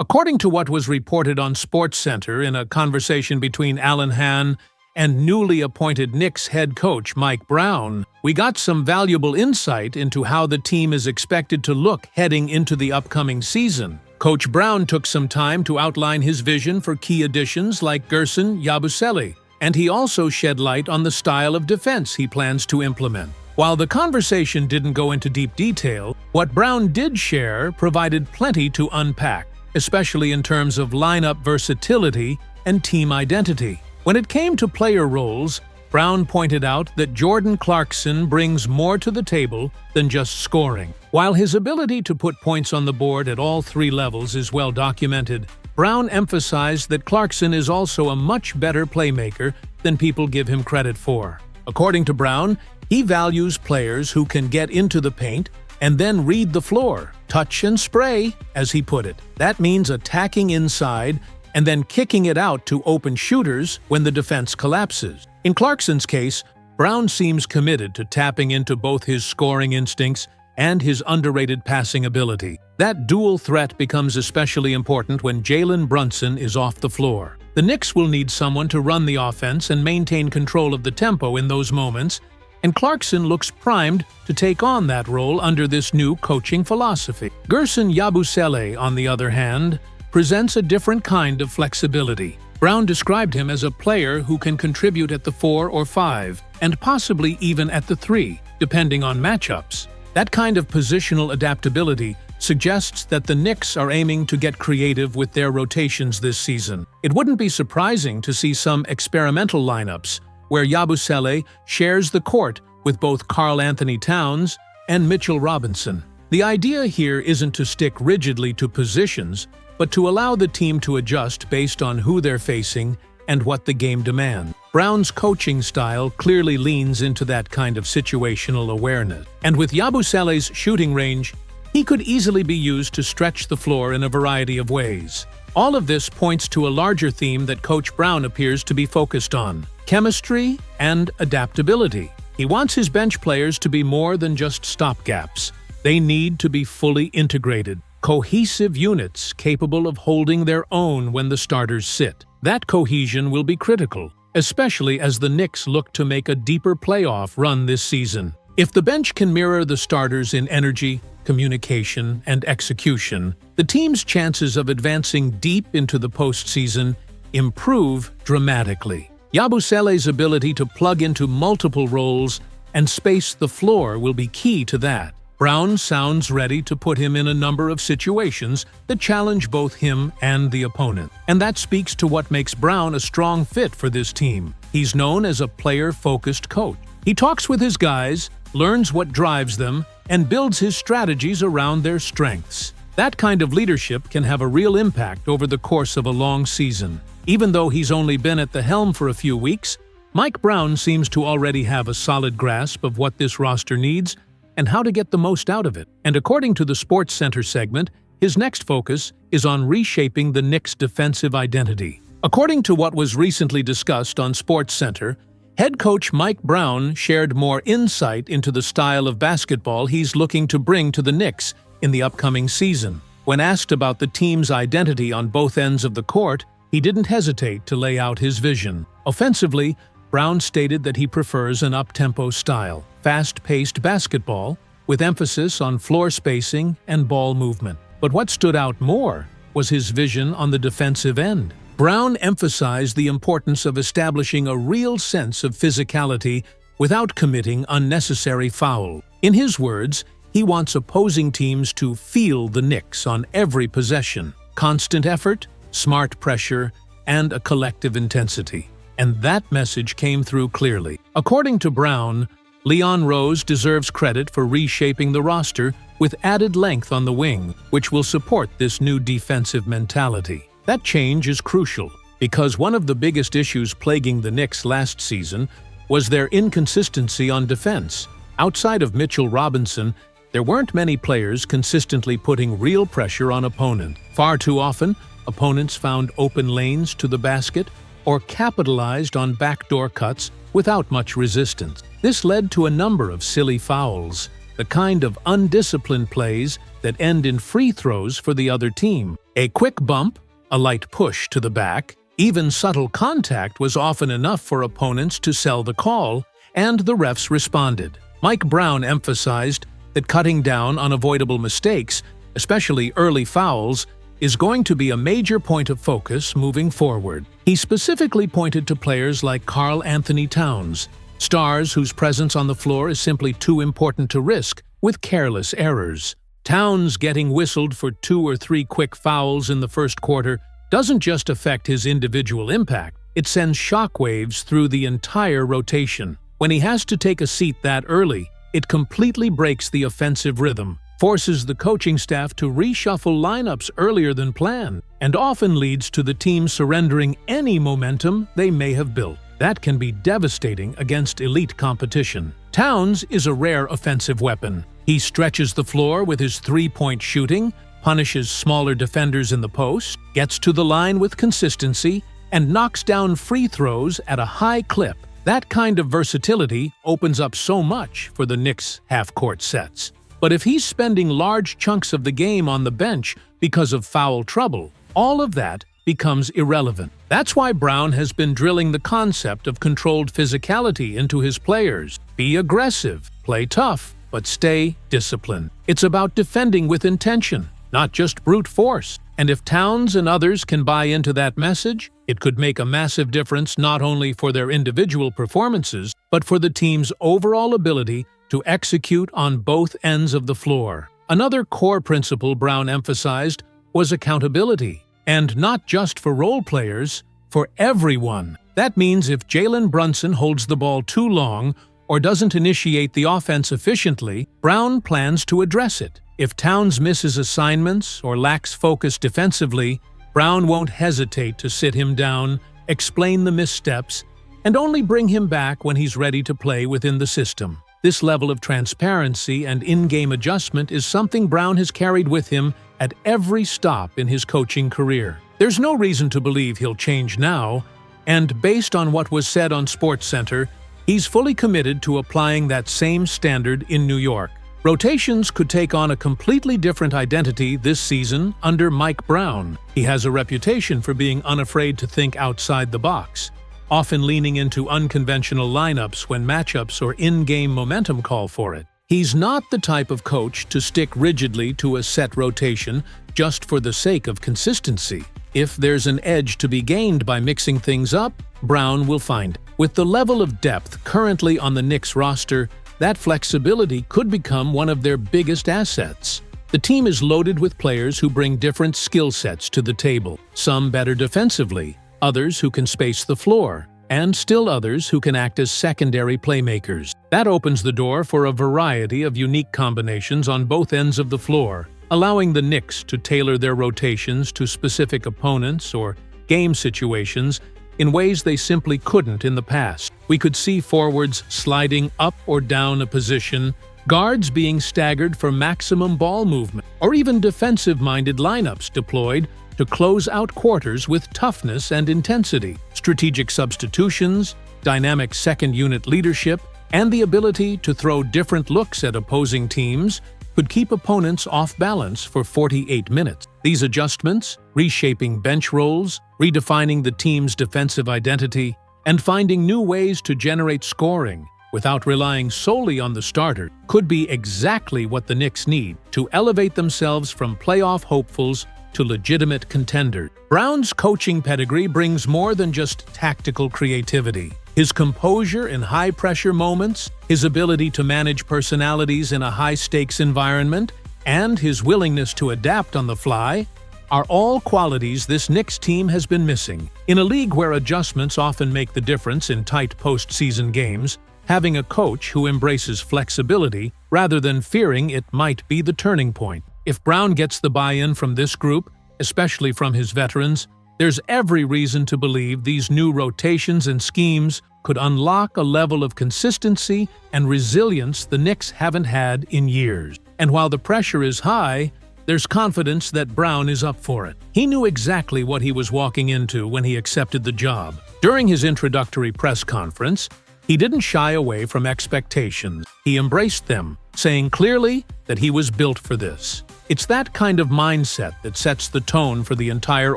According to what was reported on SportsCenter in a conversation between Alan Hahn and newly appointed Knicks head coach Mike Brown, we got some valuable insight into how the team is expected to look heading into the upcoming season. Coach Brown took some time to outline his vision for key additions like Gerson Yabusele, and he also shed light on the style of defense he plans to implement. While the conversation didn't go into deep detail, what Brown did share provided plenty to unpack, especially in terms of lineup versatility and team identity. When it came to player roles, Brown pointed out that Jordan Clarkson brings more to the table than just scoring. While his ability to put points on the board at all three levels is well documented, Brown emphasized that Clarkson is also a much better playmaker than people give him credit for. According to Brown, he values players who can get into the paint and then read the floor, touch and spray, as he put it. That means attacking inside and then kicking it out to open shooters when the defense collapses. In Clarkson's case, Brown seems committed to tapping into both his scoring instincts and his underrated passing ability. That dual threat becomes especially important when Jalen Brunson is off the floor. The Knicks will need someone to run the offense and maintain control of the tempo in those moments, and Clarkson looks primed to take on that role under this new coaching philosophy. Gerson Yabusele, on the other hand, presents a different kind of flexibility. Brown described him as a player who can contribute at the 4 or 5, and possibly even at the 3, depending on matchups. That kind of positional adaptability suggests that the Knicks are aiming to get creative with their rotations this season. It wouldn't be surprising to see some experimental lineups where Yabusele shares the court with both Karl Anthony Towns and Mitchell Robinson. The idea here isn't to stick rigidly to positions, but to allow the team to adjust based on who they're facing and what the game demands. Brown's coaching style clearly leans into that kind of situational awareness. And with Yabusele's shooting range, he could easily be used to stretch the floor in a variety of ways. All of this points to a larger theme that Coach Brown appears to be focused on: chemistry and adaptability. He wants his bench players to be more than just stopgaps. They need to be fully integrated, cohesive units capable of holding their own when the starters sit. That cohesion will be critical, especially as the Knicks look to make a deeper playoff run this season. If the bench can mirror the starters in energy, communication, and execution, the team's chances of advancing deep into the postseason improve dramatically. Yabusele's ability to plug into multiple roles and space the floor will be key to that. Brown sounds ready to put him in a number of situations that challenge both him and the opponent. And that speaks to what makes Brown a strong fit for this team. He's known as a player-focused coach. He talks with his guys, learns what drives them, and builds his strategies around their strengths. That kind of leadership can have a real impact over the course of a long season. Even though he's only been at the helm for a few weeks, Mike Brown seems to already have a solid grasp of what this roster needs and how to get the most out of it. And according to the SportsCenter segment, his next focus is on reshaping the Knicks' defensive identity. According to what was recently discussed on SportsCenter, head coach Mike Brown shared more insight into the style of basketball he's looking to bring to the Knicks in the upcoming season. When asked about the team's identity on both ends of the court, he didn't hesitate to lay out his vision. Offensively, Brown stated that he prefers an up-tempo style, fast-paced basketball, with emphasis on floor spacing and ball movement. But what stood out more was his vision on the defensive end. Brown emphasized the importance of establishing a real sense of physicality without committing unnecessary foul. In his words, he wants opposing teams to feel the Knicks on every possession. Constant effort, smart pressure, and a collective intensity. And that message came through clearly. According to Brown, Leon Rose deserves credit for reshaping the roster with added length on the wing, which will support this new defensive mentality. That change is crucial, because one of the biggest issues plaguing the Knicks last season was their inconsistency on defense. Outside of Mitchell Robinson, there weren't many players consistently putting real pressure on opponents. Far too often, opponents found open lanes to the basket or capitalized on backdoor cuts without much resistance. This led to a number of silly fouls, the kind of undisciplined plays that end in free throws for the other team. A quick bump, a light push to the back, even subtle contact was often enough for opponents to sell the call, and the refs responded. Mike Brown emphasized that cutting down on avoidable mistakes, especially early fouls, is going to be a major point of focus moving forward. He specifically pointed to players like Karl Anthony Towns, stars whose presence on the floor is simply too important to risk with careless errors. Towns getting whistled for 2 or 3 quick fouls in the first quarter doesn't just affect his individual impact, it sends shockwaves through the entire rotation. When he has to take a seat that early, it completely breaks the offensive rhythm, forces the coaching staff to reshuffle lineups earlier than planned, and often leads to the team surrendering any momentum they may have built. That can be devastating against elite competition. Towns is a rare offensive weapon. He stretches the floor with his three-point shooting, punishes smaller defenders in the post, gets to the line with consistency, and knocks down free throws at a high clip. That kind of versatility opens up so much for the Knicks' half-court sets. But if he's spending large chunks of the game on the bench because of foul trouble, all of that becomes irrelevant. That's why Brown has been drilling the concept of controlled physicality into his players. Be aggressive, play tough, but stay disciplined. It's about defending with intention, not just brute force. And if Towns and others can buy into that message, it could make a massive difference not only for their individual performances, but for the team's overall ability to execute on both ends of the floor. Another core principle Brown emphasized was accountability, and not just for role players, for everyone. That means if Jalen Brunson holds the ball too long or doesn't initiate the offense efficiently, Brown plans to address it. If Towns misses assignments or lacks focus defensively, Brown won't hesitate to sit him down, explain the missteps, and only bring him back when he's ready to play within the system. This level of transparency and in-game adjustment is something Brown has carried with him at every stop in his coaching career. There's no reason to believe he'll change now, and based on what was said on SportsCenter, he's fully committed to applying that same standard in New York. Rotations could take on a completely different identity this season under Mike Brown. He has a reputation for being unafraid to think outside the box, often leaning into unconventional lineups when matchups or in-game momentum call for it. He's not the type of coach to stick rigidly to a set rotation just for the sake of consistency. If there's an edge to be gained by mixing things up, Brown will find it. With the level of depth currently on the Knicks roster, that flexibility could become one of their biggest assets. The team is loaded with players who bring different skill sets to the table, some better defensively, others who can space the floor, and still others who can act as secondary playmakers. That opens the door for a variety of unique combinations on both ends of the floor, allowing the Knicks to tailor their rotations to specific opponents or game situations in ways they simply couldn't in the past. We could see forwards sliding up or down a position, guards being staggered for maximum ball movement, or even defensive-minded lineups deployed to close out quarters with toughness and intensity. Strategic substitutions, dynamic second-unit leadership, and the ability to throw different looks at opposing teams could keep opponents off balance for 48 minutes. These adjustments, reshaping bench roles, redefining the team's defensive identity, and finding new ways to generate scoring without relying solely on the starter, could be exactly what the Knicks need to elevate themselves from playoff hopefuls to legitimate contenders. Brown's coaching pedigree brings more than just tactical creativity. His composure in high-pressure moments, his ability to manage personalities in a high-stakes environment, and his willingness to adapt on the fly are all qualities this Knicks team has been missing. In a league where adjustments often make the difference in tight postseason games, having a coach who embraces flexibility rather than fearing it might be the turning point. If Brown gets the buy-in from this group, especially from his veterans, there's every reason to believe these new rotations and schemes could unlock a level of consistency and resilience the Knicks haven't had in years. And while the pressure is high, there's confidence that Brown is up for it. He knew exactly what he was walking into when he accepted the job. During his introductory press conference, he didn't shy away from expectations. He embraced them, saying clearly that he was built for this. It's that kind of mindset that sets the tone for the entire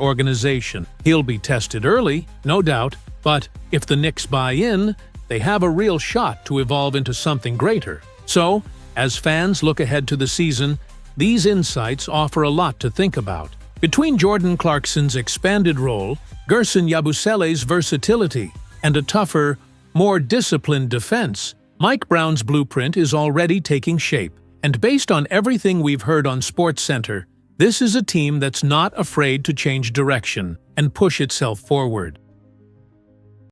organization. He'll be tested early, no doubt, but if the Knicks buy in, they have a real shot to evolve into something greater. So, as fans look ahead to the season, these insights offer a lot to think about. Between Jordan Clarkson's expanded role, Gerson Yabusele's versatility, and a tougher, more disciplined defense, Mike Brown's blueprint is already taking shape. And based on everything we've heard on SportsCenter, this is a team that's not afraid to change direction and push itself forward.